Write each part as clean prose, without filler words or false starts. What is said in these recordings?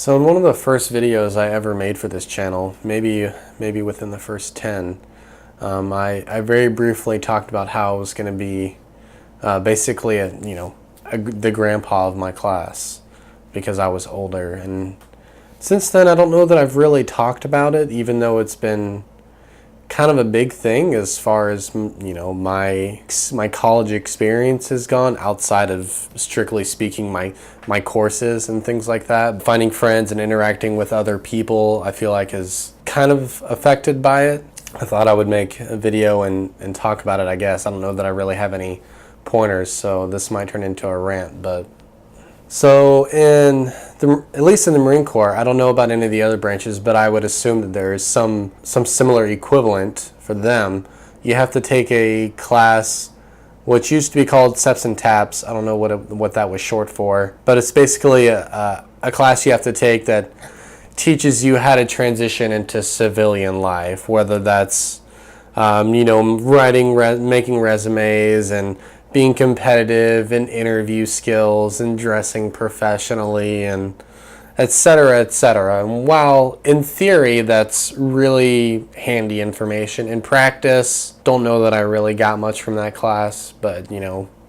So in one of the first videos I ever made for this channel, maybe within the first 10, I very briefly talked about how I was going to be basically the grandpa of my class because I was older. And since then, I don't know that I've really talked about it, even though it's been kind of a big thing as far as my college experience has gone, outside of, strictly speaking, my courses and things like that. Finding friends and interacting with other people, I feel like, is kind of affected by it. I thought I would make a video and talk about it, I guess. I don't know that I really have any pointers, so this might turn into a rant. But so at least in the Marine Corps, I don't know about any of the other branches, but I would assume that there is some similar equivalent for them. You have to take a class which used to be called SEPs and TAPs. I don't know what that was short for, but it's basically a class you have to take that teaches you how to transition into civilian life, whether that's writing, making resumes, and being competitive, and interview skills, and dressing professionally, and etc., etc. And while in theory that's really handy information, in practice, don't know that I really got much from that class, but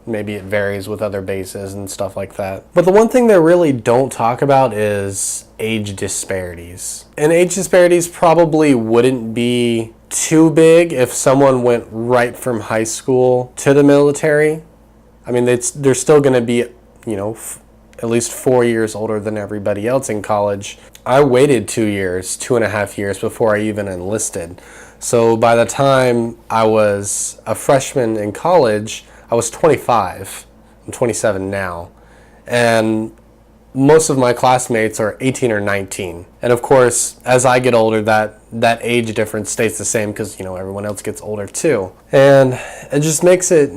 maybe it varies with other bases and stuff like that. But the one thing they really don't talk about is age disparities. And age disparities probably wouldn't be too big if someone went right from high school to the military. I mean, they're still going to be, at least 4 years older than everybody else in college. I waited 2.5 years before I even enlisted. So by the time I was a freshman in college, I was 25. I'm 27 now. And most of my classmates are 18 or 19. And of course, as I get older, that age difference stays the same because, everyone else gets older too. And it just makes it,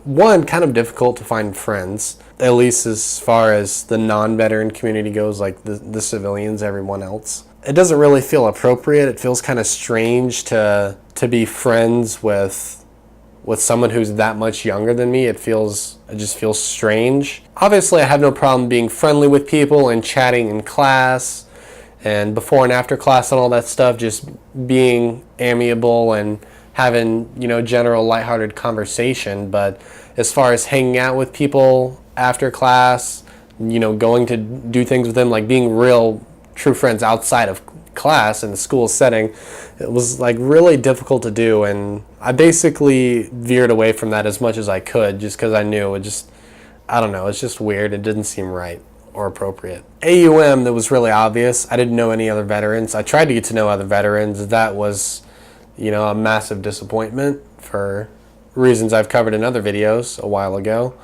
one, kind of difficult to find friends, at least as far as the non-veteran community goes, like the civilians, everyone else. It doesn't really feel appropriate. It feels kind of strange to be friends with someone who's that much younger than me. It just feels strange. Obviously, I have no problem being friendly with people and chatting in class and before and after class and all that stuff, just being amiable and having, general lighthearted conversation. But as far as hanging out with people after class, going to do things with them, like being real true friends outside of class in the school setting, it was really difficult to do, and I basically veered away from that as much as I could, just because I knew it's just weird. It didn't seem right or appropriate. AUM, that was really obvious. I didn't know any other veterans. I tried to get to know other veterans. That was a massive disappointment for reasons I've covered in other videos a while ago.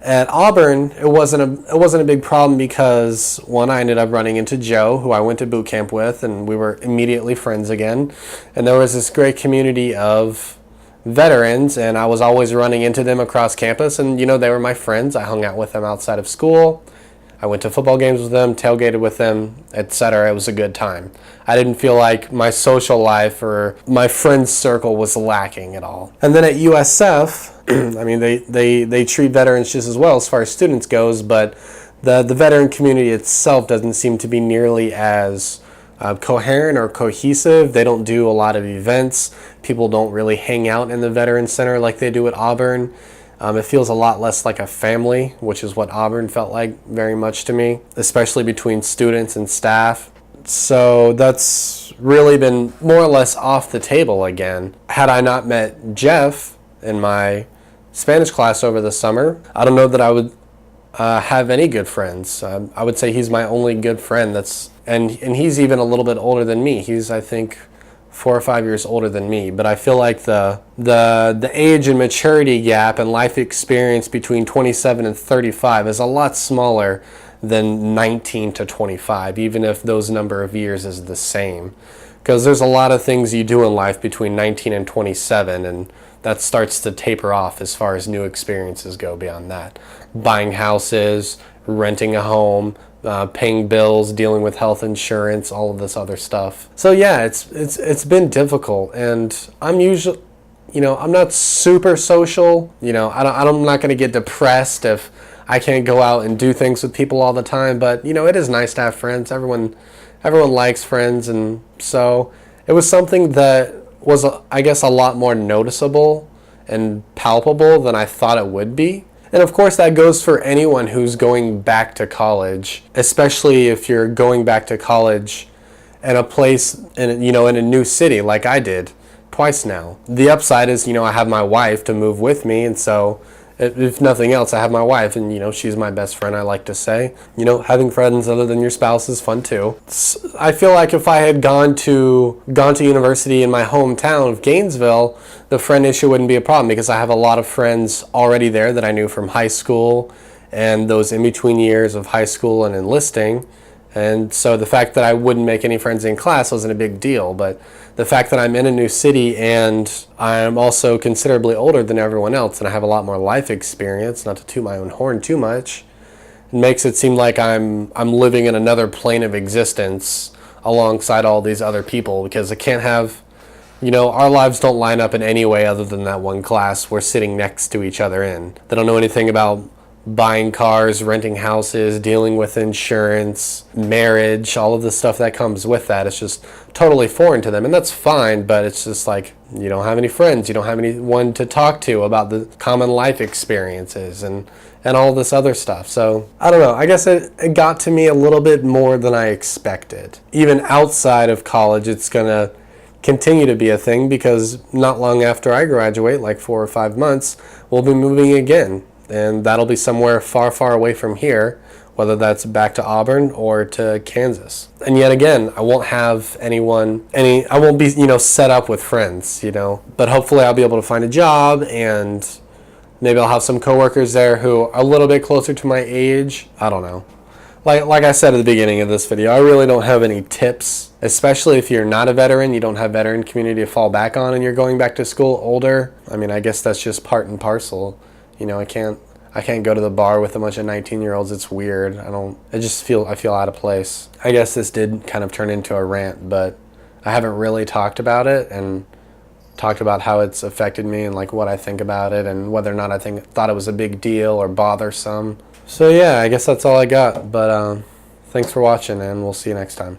At Auburn, it wasn't a big problem because, one, I ended up running into Joe, who I went to boot camp with, and we were immediately friends again. And there was this great community of veterans, and I was always running into them across campus, and they were my friends. I hung out with them outside of school. I went to football games with them, tailgated with them, etc. It was a good time. I didn't feel like my social life or my friends circle was lacking at all. And then at USF, I mean, they treat veterans just as well as far as students goes, but the veteran community itself doesn't seem to be nearly as coherent or cohesive. They don't do a lot of events. People don't really hang out in the Veteran Center like they do at Auburn. It feels a lot less like a family, which is what Auburn felt like very much to me, especially between students and staff. So that's really been more or less off the table again. Had I not met Jeff in my Spanish class over the summer, I don't know that I would have any good friends. I would say he's my only good friend. And he's even a little bit older than me. He's, I think, 4 or 5 years older than me, but I feel like the age and maturity gap and life experience between 27 and 35 is a lot smaller than 19 to 25, even if those number of years is the same. Because there's a lot of things you do in life between 19 and 27, and that starts to taper off as far as new experiences go beyond that. Buying houses, renting a home, paying bills, dealing with health insurance, all of this other stuff. So yeah, it's been difficult, and I'm usually, I'm not super social. I'm not going to get depressed if I can't go out and do things with people all the time, but you know, it is nice to have friends. Everyone likes friends, and so it was something that was, I guess, a lot more noticeable and palpable than I thought it would be. And of course, that goes for anyone who's going back to college, especially if you're going back to college in a place, in a new city like I did twice now. The upside is, I have my wife to move with me, and so if nothing else, I have my wife, and she's my best friend, I like to say. Having friends other than your spouse is fun too. I feel like if I had gone to university in my hometown of Gainesville, the friend issue wouldn't be a problem, because I have a lot of friends already there that I knew from high school and those in between years of high school and enlisting. And so the fact that I wouldn't make any friends in class wasn't a big deal, but the fact that I'm in a new city and I'm also considerably older than everyone else and I have a lot more life experience, not to toot my own horn too much, it makes it seem like I'm living in another plane of existence alongside all these other people, because I can't have, our lives don't line up in any way other than that one class we're sitting next to each other in. They don't know anything about buying cars, renting houses, dealing with insurance, marriage, all of the stuff that comes with that. It's just totally foreign to them, and that's fine, but it's just like, you don't have any friends, you don't have anyone to talk to about the common life experiences and all this other stuff. So I don't know, I guess it got to me a little bit more than I expected. Even outside of college, it's gonna continue to be a thing, because not long after I graduate, like 4 or 5 months, we'll be moving again. And that'll be somewhere far, far away from here, whether that's back to Auburn or to Kansas. And yet again, I won't have I won't be, set up with friends, But hopefully I'll be able to find a job, and maybe I'll have some coworkers there who are a little bit closer to my age. I don't know. Like I said at the beginning of this video, I really don't have any tips, especially if you're not a veteran, you don't have veteran community to fall back on, and you're going back to school older. I mean, I guess that's just part and parcel. I can't go to the bar with a bunch of 19-year-olds. It's weird. I feel out of place. I guess this did kind of turn into a rant, but I haven't really talked about it and talked about how it's affected me and like what I think about it and whether or not I thought it was a big deal or bothersome. So yeah, I guess that's all I got. But thanks for watching, and we'll see you next time.